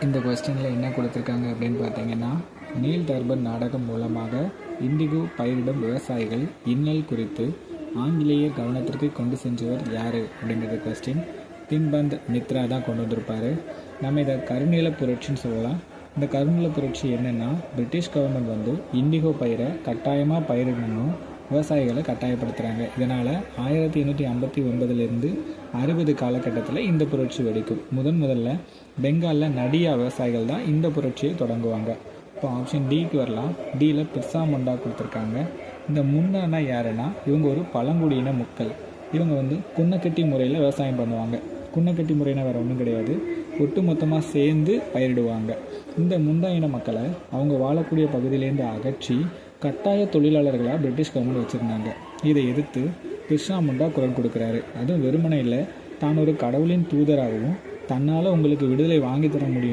இந்த கொஸ்டினில் என்ன கொடுத்துருக்காங்க அப்படின்னு பார்த்தீங்கன்னா, நீல் தர்பன் நாடகம் மூலமாக இண்டிகோ பயிரிடும் விவசாயிகள் இன்னல் குறித்து ஆங்கிலேயர் கவனத்திற்கு கொண்டு சென்றவர் யார் அப்படிங்கிறது கொஸ்டின். தின்பந்த் மித்ரா தான் கொண்டு வந்திருப்பார். நம்ம இதை கருநில புரட்சின்னு சொல்லலாம். இந்த கருநில புரட்சி என்னென்னா, பிரிட்டிஷ் கவர்மெண்ட் இண்டிகோ பயிரை கட்டாயமாக பயிரிடணும், விவசாயிகளை கட்டாயப்படுத்துகிறாங்க. இதனால் 1859 60 காலகட்டத்தில் இந்த புரட்சி வெடிக்கும். முதல்ல பெங்காலில் நடியா விவசாயிகள் தான் இந்த புரட்சியை தொடங்குவாங்க. இப்போ ஆப்ஷன் டிக்கு வரலாம். டியில் பிர்சா முண்டா கொடுத்துருக்காங்க. இந்த முண்டானா யாருன்னா, இவங்க ஒரு பழங்குடியின மக்கள். இவங்க குன்னக்கட்டி முறையில் விவசாயம் பண்ணுவாங்க. குன்னக்கட்டி முறைனா வேறு ஒன்றும் கிடையாது, ஒட்டு மொத்தமாக சேர்ந்து பயிரிடுவாங்க. இந்த முண்டா இன மக்களை அவங்க வாழக்கூடிய பகுதியிலேருந்து அகற்றி கட்டாய தொழிலாளர்களாக பிரிட்டிஷ் கவர்மெண்ட் வச்சுருந்தாங்க. இதை எதிர்த்து பிர்சா முண்டா குரல் கொடுக்குறாரு. அதுவும் வெறுமனை இல்லை, தான் ஒரு கடவுளின் தூதராகவும் தன்னால் உங்களுக்கு விடுதலை வாங்கி தர முடியும்